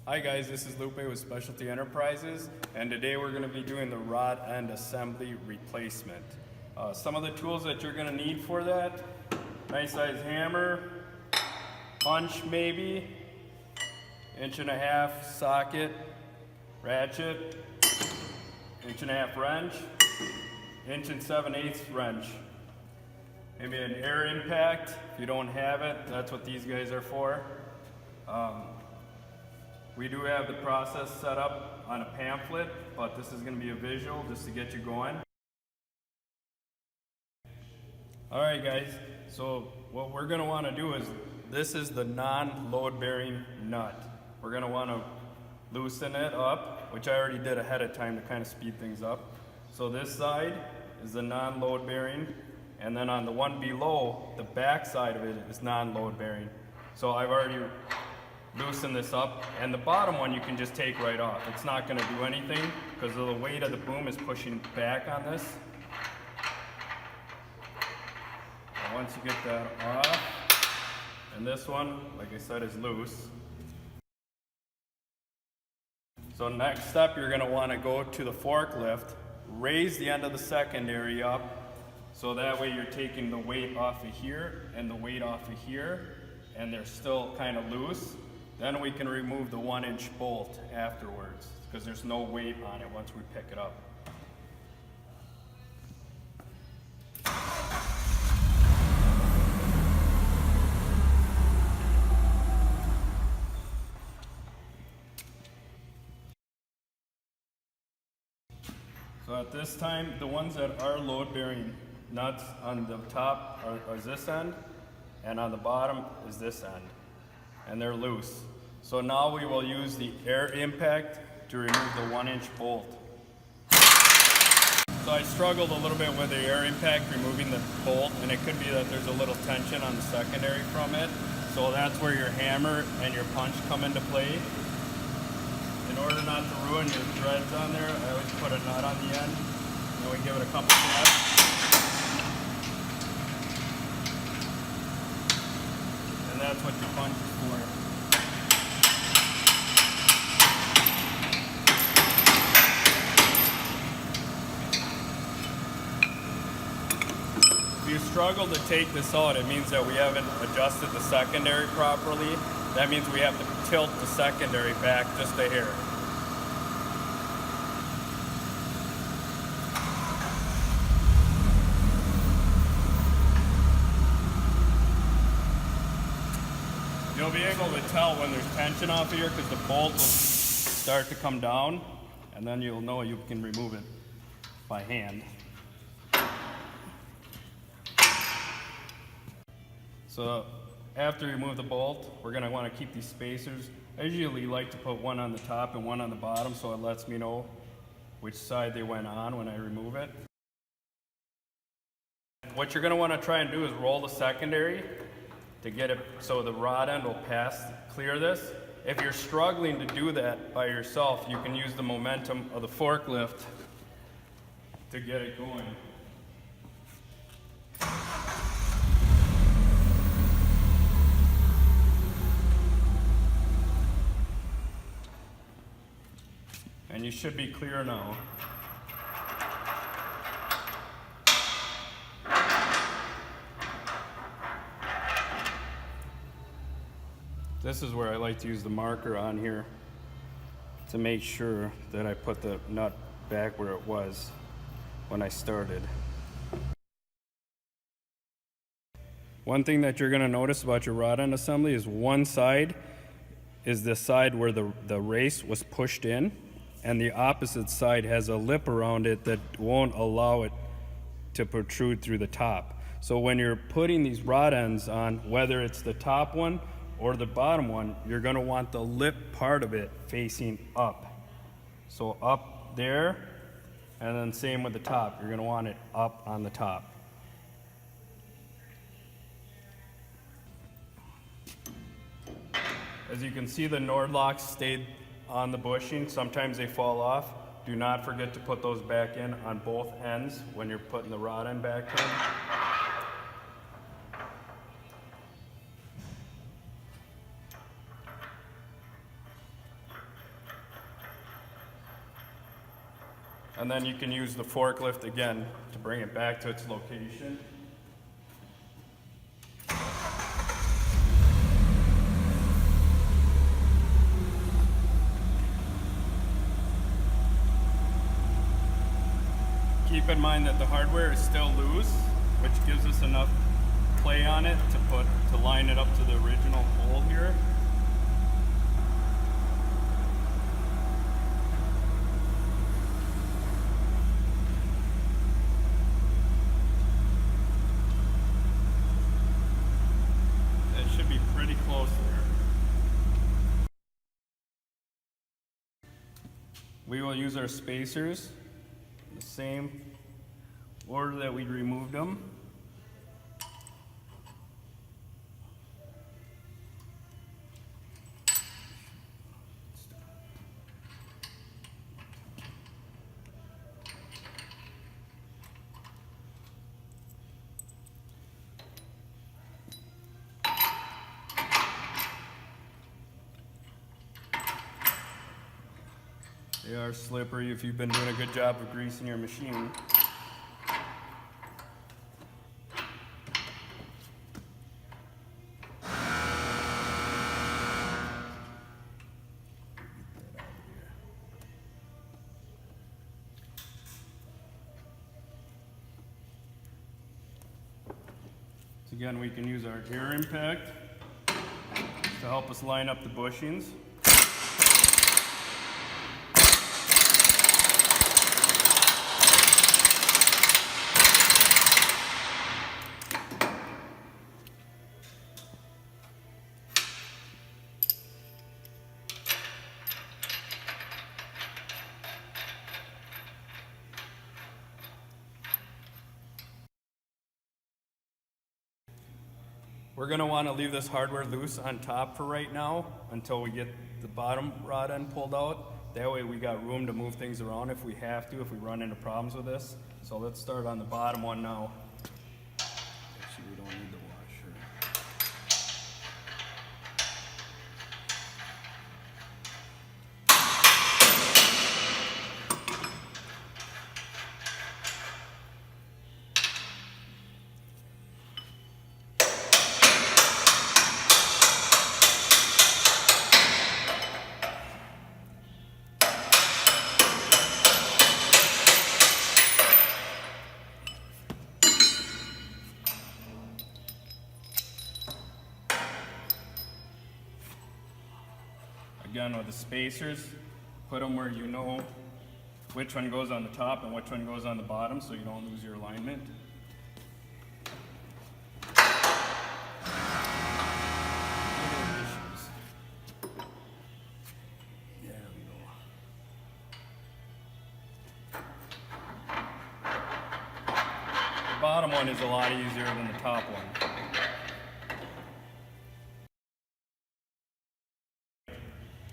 Hi guys, this is Lupe with Specialty Enterprises, and today we're going to be doing the rod end assembly replacement. Some of the tools that you're going to need for that: nice size hammer, punch maybe, 1.5" socket, ratchet, 1.5" wrench, 1 7/8" wrench. Maybe an air impact. If you don't have it, that's what these guys are for. We do have the process set up on a pamphlet, but this is going to be a visual just to get you going. Alright guys, so what we're going to want to do is, this is the non-load bearing nut. We're going to want to loosen it up, which I already did ahead of time to kind of speed things up. So this side is the non-load bearing, and then on the one below, the back side of it is non-load bearing. So I've already loosen this up, and the bottom one you can just take right off. It's not going to do anything because the weight of the boom is pushing back on this. And once you get that off, and this one, like I said, is loose. So next step, you're going to want to go to the forklift, raise the end of the secondary up, so that way you're taking the weight off of here and the weight off of here, and they're still kind of loose. Then we can remove the 1-inch bolt afterwards, because there's no weight on it once we pick it up. So at this time, the ones that are load-bearing nuts on the top are this end, and on the bottom is this end. And they're loose. So now we will use the air impact to remove the 1-inch bolt. So I struggled a little bit with the air impact removing the bolt, and it could be that there's a little tension on the secondary from it. So that's where your hammer and your punch come into play. In order not to ruin your threads on there, I always put a nut on the end, and then we give it a couple taps. And that's what your punch is for. If you struggle to take this out, it means that we haven't adjusted the secondary properly. That means we have to tilt the secondary back just a hair. You'll be able to tell when there's tension off here because the bolt will start to come down, and then you'll know you can remove it by hand. So after you remove the bolt, we're going to want to keep these spacers. I usually like to put one on the top and one on the bottom, so it lets me know which side they went on when I remove it. What you're going to want to try and do is roll the secondary to get it so the rod end will clear this. If you're struggling to do that by yourself, you can use the momentum of the forklift to get it going. And you should be clear now. This is where I like to use the marker on here to make sure that I put the nut back where it was when I started. One thing that you're going to notice about your rod end assembly is one side is the side where the race was pushed in, and the opposite side has a lip around it that won't allow it to protrude through the top. So when you're putting these rod ends on, whether it's the top one or the bottom one, you're going to want the lip part of it facing up. So up there, and then same with the top. You're going to want it up on the top. As you can see, the Nord locks stayed on the bushing. Sometimes they fall off. Do not forget to put those back in on both ends when you're putting the rod end back in. and then you can use the forklift again to bring it back to its location. Keep in mind that the hardware is still loose, which gives us enough play on it to line it up to the original hole here. That should be pretty close there. We will use our spacers in the same order that we removed them. They are slippery if you've been doing a good job of greasing your machine. So again, we can use our air impact to help us line up the bushings. We're going to want to leave this hardware loose on top for right now until we get the bottom rod end pulled out. That way we got room to move things around if we have to, if we run into problems with this. So let's start on the bottom one now. Actually, we don't need the washer. Again, with the spacers, put them where you know which one goes on the top and which one goes on the bottom so you don't lose your alignment. There we go. The bottom one is a lot easier than the top one.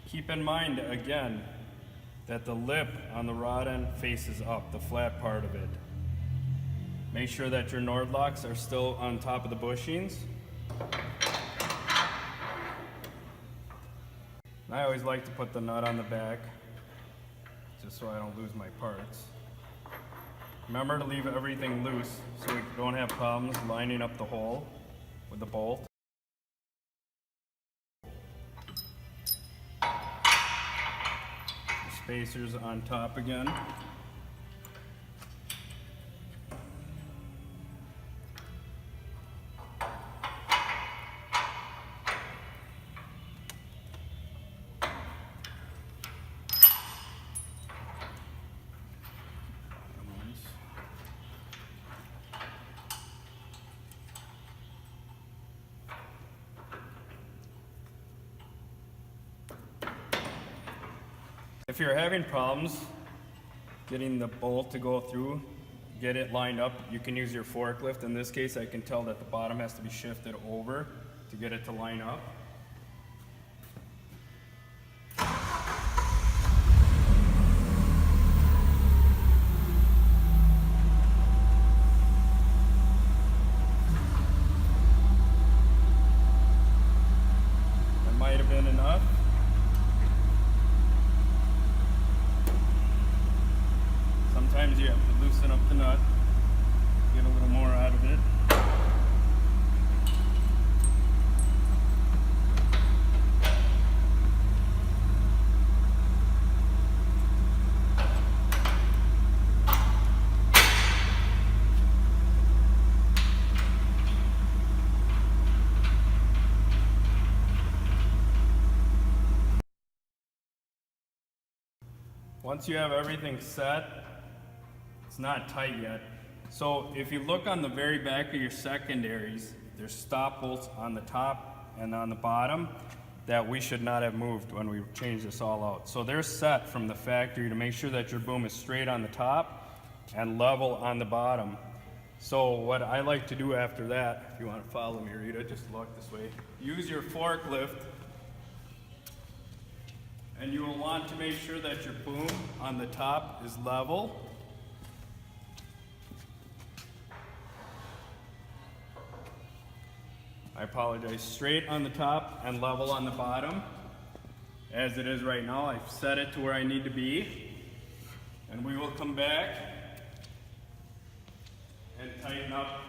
Keep in mind, again, that the lip on the rod end faces up, the flat part of it. Make sure that your Nord locks are still on top of the bushings. And I always like to put the nut on the back, just so I don't lose my parts. Remember to leave everything loose so we don't have problems lining up the hole with the bolt. Spacers on top again. If you're having problems getting the bolt to go through, get it lined up, you can use your forklift. In this case, I can tell that the bottom has to be shifted over to get it to line up. That might have been enough. you have to loosen up the nut, get a little more out of it. Once you have everything set, it's not tight yet. So if you look on the very back of your secondaries, there's stop bolts on the top and on the bottom that we should not have moved when we changed this all out. So they're set from the factory to make sure that your boom is straight on the top and level on the bottom. So what I like to do after that, if you want to follow me, Rita, just look this way. Use your forklift, and you will want to make sure that your boom on the top is level. I apologize, straight on the top and level on the bottom. As it is right now, I've set it to where I need to be. And we will come back and tighten up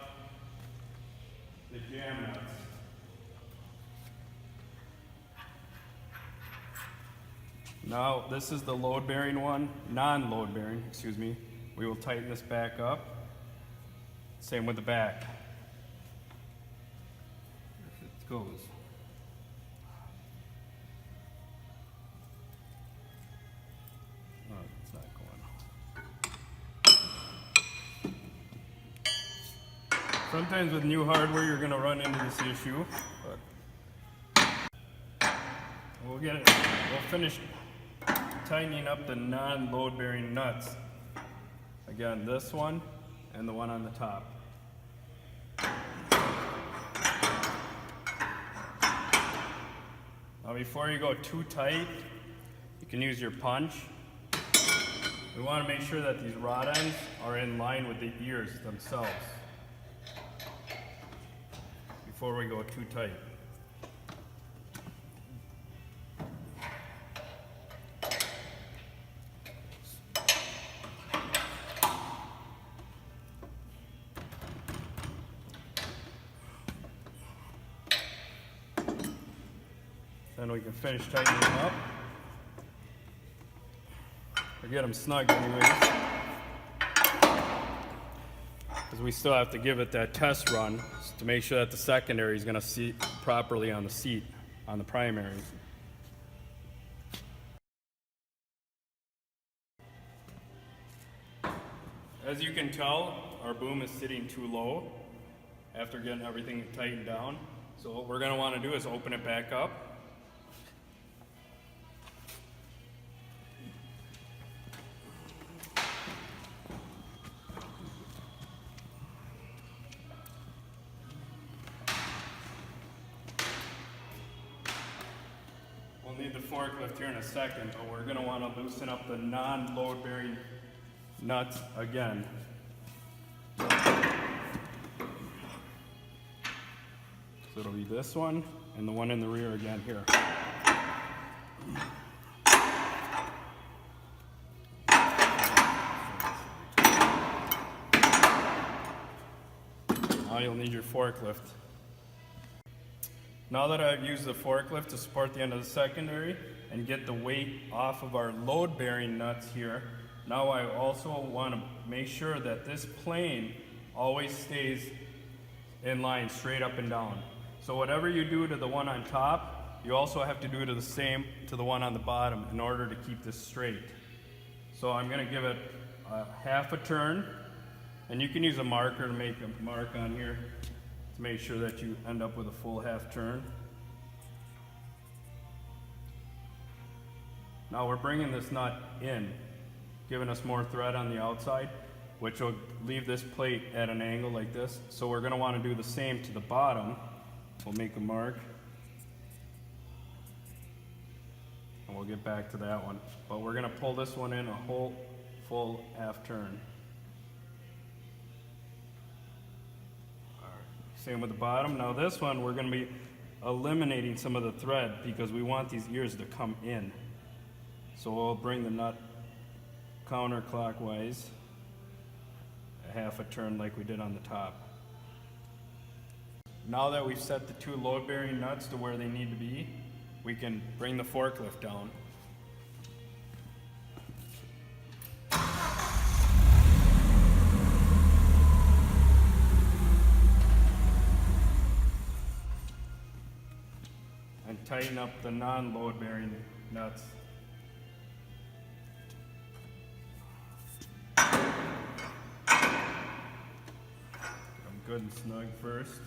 the jam nuts. Now, this is the load bearing one, non-load bearing, excuse me. We will tighten this back up. Same with the back. It goes. Oh, it's not going. Sometimes with new hardware, you're going to run into this issue, but we'll get it. We'll finish tightening up the non-load bearing nuts. Again, this one and the one on the top. Now before you go too tight, you can use your punch. We want to make sure that these rod ends are in line with the ears themselves before we go too tight. Then we can finish tightening them up. Or get them snug anyways. Because we still have to give it that test run to make sure that the secondary is going to seat properly on the seat, on the primary. As you can tell, our boom is sitting too low after getting everything tightened down. So what we're going to want to do is open it back up. We'll need the forklift here in a second, but we're going to want to loosen up the non-load bearing nuts again. So it'll be this one and the one in the rear again here. Now you'll need your forklift. Now that I've used the forklift to support the end of the secondary and get the weight off of our load bearing nuts here, now I also want to make sure that this plane always stays in line straight up and down. So whatever you do to the one on top, you also have to do to the same to the one on the bottom in order to keep this straight. So I'm going to give it a half a turn, and you can use a marker to make a mark on here to make sure that you end up with a full half turn. Now we're bringing this nut in, giving us more thread on the outside, which will leave this plate at an angle like this. So we're going to want to do the same to the bottom. We'll make a mark, and we'll get back to that one. But we're going to pull this one in a whole full half turn. Same with the bottom. Now this one, we're going to be eliminating some of the thread because we want these ears to come in. So we'll bring the nut counterclockwise half a turn like we did on the top. Now that we've set the two load-bearing nuts to where they need to be, we can bring the forklift down. And tighten up the non-load-bearing nuts. Good and snug first.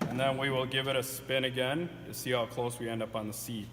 And then we will give it a spin again to see how close we end up on the seat.